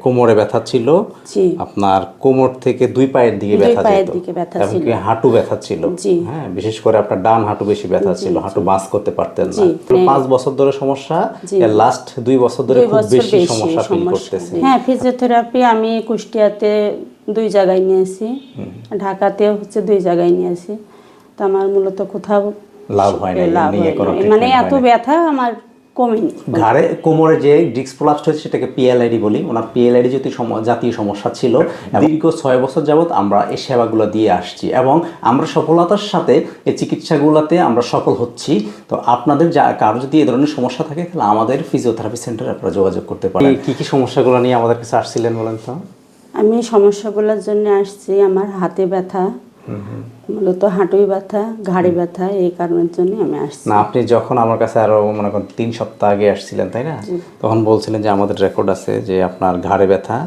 কোমরে ব্যথা ছিল, জি আপনার কোমর থেকে দুই পায়ের দিকে দুই ব্যথা পায়ের যেত, দিকে ব্যথা ছিল। এমনকি হাঁটু ব্যথা ছিল। জি হ্যাঁ, বিশেষ করে আপনার ডান হাঁটু বেশি ব্যথা জি ছিল, হাঁটু জি বাঁক করতে পারতেন না। জি 5 বছর ধরে সমস্যা, জি এর লাস্ট 2 বছর ধরে 2 খুব বছর বেশি বেশি সমস্যা ফিল সমস্যা। করতেছে। হ্যাঁ, ফিজিওথেরাপি আমি কুষ্টিয়াতে 2 জায়গায় নিয়েছি, ঢাকাতেও হচ্ছে 2 জায়গায় নিয়েছি। তো আমার মূলত কোথাও লাভ হয় না, লাভ নিয়ে হয় কোনো না, মানে ট্রিটমেন্ট এত হয় না। ব্যথা আমার কমেনি। ঘাড়ে কোমরে যে ডিস্ক প্রলাপস হয়েছে সেটাকে পিএলআইডি বলি। ওনার পিএলআইডি জাতীয় সমস্যা ছিল। দীর্ঘ 6 বছর যাবৎ আমরা এই সেবাগুলো দিয়ে আসছি এবং আমরা সফলতার সাথে এই চিকিৎসাগুলোতে আমরা সফল হচ্ছি। তো আপনাদের কারো যদি এই ধরনের সমস্যা থাকে তাহলে আমাদের ফিজিওথেরাপি সেন্টারে আপনারা যোগাযোগ করতে পারেন। কি সমস্যাগুলো নিয়ে আমাদের কাছে আসছিলেন বলেন তো? আমি সমস্যাগুলোর জন্য আসছি, আমার হাতে ব্যথা, মূলত হাঁটুই ব্যথা, ঘাড়ে ব্যথা, এই কারণের জন্য আমি আসছি। না, আপনি যখন আমার কাছে আরো মনে করেন 3 সপ্তাহ আগে আসছিলেন, তাই না? তখন বলছিলেন যে আমাদের রেকর্ড আছে যে আপনার ঘাড়ে ব্যথা,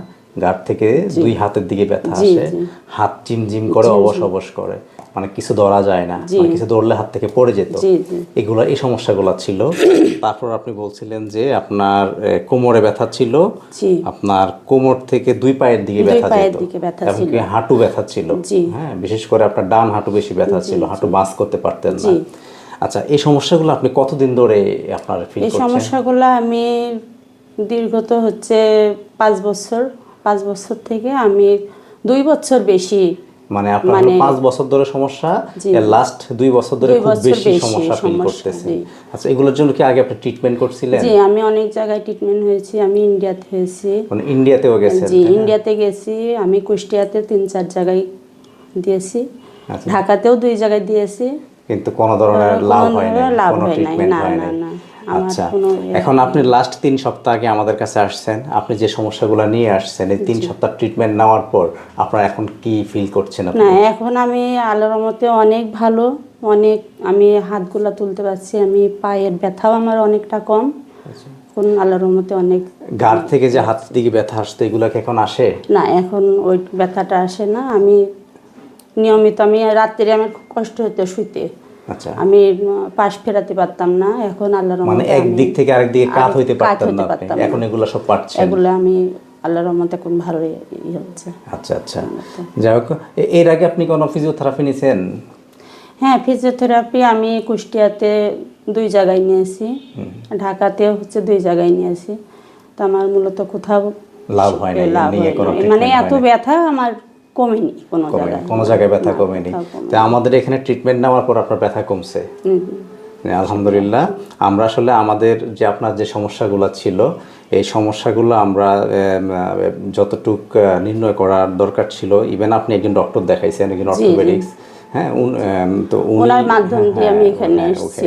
ঘাড় থেকে 2 হাতের দিকে ব্যথা আসে, হাত জিম করে অবশ করে, মানে কিছু ধরা যায় না, মানে কিছু ধরলে হাত থেকে পড়ে যেত, এগুলো এই সমস্যাগুলো ছিল। তারপর আপনি বলছিলেন যে আপনার কোমরে ব্যথা ছিল, আপনার কোমর থেকে 2 পায়ের দিকে ব্যথা যেত, এমনকি হাঁটু ব্যথা ছিল। হ্যাঁ, বিশেষ করে আপনার ডান হাঁটু বেশি ব্যথা ছিল, হাঁটু বাঁক করতে পারতেন না। আচ্ছা, এই সমস্যাগুলো আপনি কতদিন ধরে আপনার ফিল করছেন? এই সমস্যাগুলো আমি দীর্ঘত হচ্ছে 5 বছর থেকে আমি 2 বছর বেশি, মানে আপনার 5 বছর ধরে সমস্যা, এর লাস্ট 2 বছর ধরে খুব বেশি সমস্যা ফিল করতেছেন। আচ্ছা, এগুলোর জন্য কি আগে আপনি ট্রিটমেন্ট করছিলেন? জি, আমি অনেক জায়গায় ট্রিটমেন্ট হয়েছি। আমি ইন্ডিয়াতে হয়েছি। মানে ইন্ডিয়াতেও গেছেন? জি, ইন্ডিয়াতে গেছি। আমি কুষ্টিয়াতে 3-4 জায়গায় দিয়েছি, ঢাকাতেও 2 জায়গায় দিয়েছি, কিন্তু কোনো ধরনের লাভ হয় না, কোনো হয় ট্রিটমেন্ট না, হয় না, না। না। আচ্ছা, এখন আপনি লাস্ট 3 সপ্তাহ আগে আমাদের কাছে আসছেন, আপনি যে সমস্যাগুলো নিয়ে আসছেন, এই 3 সপ্তাহ ট্রিটমেন্ট নেওয়ার পর আপনারা এখন কি ফিল করছেন আপনি? না, এখন আমি আল্লাহর রহমতে অনেক ভালো, অনেক আমি হাতগুলা তুলতে পারছি, আমি পায়ের ব্যথাও আমার অনেকটা কম, এখন আল্লাহর রহমতে অনেক। ঘাড় থেকে যে হাতের দিকে ব্যথা আসতো, এগুলো কি এখন আসে? না, এখন ওই ব্যথাটা আসে না। আমি নিয়মিত, আমি রাত্রে আমার খুব কষ্ট হতো শুইতে। আচ্ছা, আমি পাশ ফেরাতে পারতাম না, এখন আল্লাহর রহমতে মানে এক দিক থেকে আরেক দিকে কাত হইতে পারতেন না আপনি, এখন এগুলো সব পারছেন? এগুলো আমি আল্লাহর রহমতে এখন ভালোই হচ্ছে। আচ্ছা আচ্ছা, যাই হোক, এর আগে আপনি কোনো ফিজিওথেরাপি নিয়েছেন? হ্যাঁ, ফিজিওথেরাপি আমি কুষ্টিয়াতে 2 জায়গায় নিয়েছি, ঢাকাতেও হচ্ছে 2 জায়গায় নিয়েছি। তো আমার মূলত কোথাও লাভ হয় না, নিয়ে কোনো ট্রিটমেন্ট মানে এত ব্যথা আমার কমেনি, কোনো জায়গায় ব্যথা কমেনি। তো আমাদের এখানে ট্রিটমেন্ট নেওয়ার পর আপনার ব্যথা কমছে? আলহামদুলিল্লাহ। আমরা আসলে আমাদের যে আপনার যে সমস্যাগুলো ছিল, এই সমস্যাগুলো আমরা যতটুক নির্ণয় করার দরকার ছিল, ইভেন আপনি একজন ডক্টর দেখাইছেন, একজন অর্থোপেডিক্স, হ্যাঁ, তো ওনার মাধ্যম দিয়ে আমি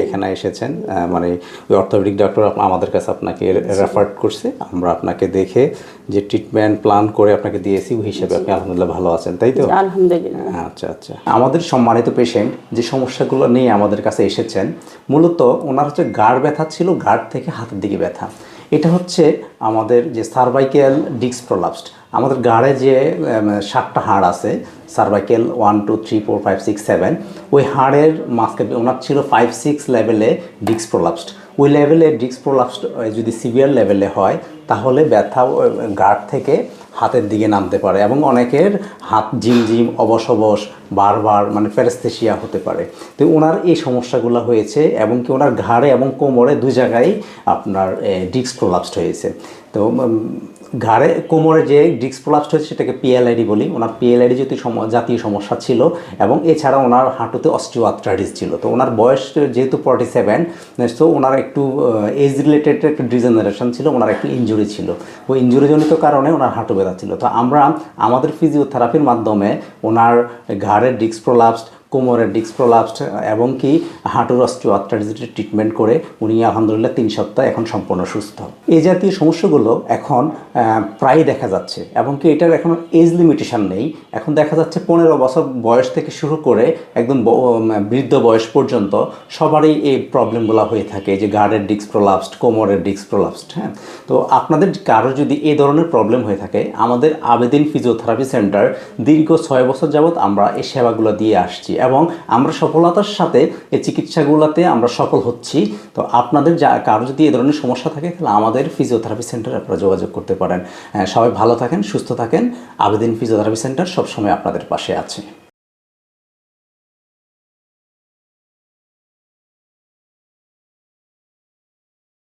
এখানে এসেছেন, মানে ওই অর্থোপেডিক ডক্টর আমাদের কাছে আপনাকে রেফার করছে, আমরা আপনাকে দেখে যে ট্রিটমেন্ট প্ল্যান করে আপনাকে দিয়েছি, ওই হিসেবে আপনি আলহামদুলিল্লাহ ভালো আছেন, তাই তো? আলহামদুলিল্লাহ। আচ্ছা আচ্ছা, আমাদের সম্মানিত পেশেন্ট যে সমস্যাগুলো নিয়ে আমাদের কাছে এসেছেন, মূলত ওনার হচ্ছে ঘাড় ব্যথা ছিল, ঘাড় থেকে হাতের দিকে ব্যথা। এটা হচ্ছে আমাদের যে সার্ভাইকেল ডিস্ক প্রলাপসড। আমাদের ঘাড়ে যে 7টা হাড় আছে, সার্ভাইকেল 1 2 3 4 5 6 7, ওই হাড়ের মাঝখানে ওনার ছিল 5-6 লেভেলে ডিস্ক প্রলাপসড। ওই লেভেলে ডিস্ক প্রলাপসড যদি সিভিয়ার লেভেলে হয়, তাহলে ব্যথা ঘাড় থেকে হাতের দিকে নামতে পারে এবং অনেকের হাত ঝিমঝিম, অবশ বারবার, মানে প্যারাস্থেসিয়া হতে পারে। তো ওনার এই সমস্যাগুলো হয়েছে এবং কি ওনার ঘাড়ে এবং কোমরে 2 জায়গায় আপনার ডিস্ক প্রলাপসড হয়েছে। তো ঘাড়ে কোমরে যে ডিস্ক প্রলাপসড হয়েছে সেটাকে পিএলআইডি বলি। ওনার পিএলআইডি জাতীয় সমস্যা ছিল এবং এছাড়া ওনার হাঁটুতে অস্টিওআর্থ্রাইটিস ছিল। তো ওনার বয়স যেহেতু 47, তো ওনার একটু এজ রিলেটেড একটু ডিজেনারেশন ছিল, ওনার একটু ইনজুরি ছিল, ওই ইনজুরিজনিত কারণে ওনার হাঁটু ব্যথা ছিল। তো আমরা আমাদের ফিজিওথেরাপির মাধ্যমে ওনার ঘাড়ের ডিস্ক প্রলাপসড, কোমরের ডিস্ক প্রলাপসড এবং কি হাঁটুর অস্টিওআর্থ্রাইটিসের ট্রিটমেন্ট করে উনি আলহামদুলিল্লাহ 3 সপ্তাহ এখন সম্পূর্ণ সুস্থ। এই জাতীয় সমস্যাগুলো এখন প্রায় দেখা যাচ্ছে এবং কি এটার এখন এজ লিমিটেশন নেই। এখন দেখা যাচ্ছে 15 বছর বয়স থেকে শুরু করে একদম বৃদ্ধ বয়স পর্যন্ত সবারই এই প্রবলেমগুলো হয়ে থাকে, যে ঘাড়ের ডিস্ক প্রলাপসড, কোমরের ডিস্ক প্রলাপসড। হ্যাঁ, তো আপনাদের কারো যদি এই ধরনের প্রবলেম হয়ে থাকে, আমাদের আবেদিন ফিজিওথেরাপি সেন্টার দীর্ঘ 6 বছর যাবৎ আমরা এই সেবাগুলো দিয়ে আসছি এবং আমরা সফলতার সাথে এই চিকিৎসাগুলোতে আমরা সফল হচ্ছি। তো আপনাদের কারো যদি এই ধরনের সমস্যা থাকে তাহলে আমাদের ফিজিওথেরাপি সেন্টারে আপনারা যোগাযোগ করতে পারেন। সবাই ভালো থাকেন, সুস্থ থাকেন। আবেদিন ফিজিওথেরাপি সেন্টার সবসময় আপনাদের পাশে আছে।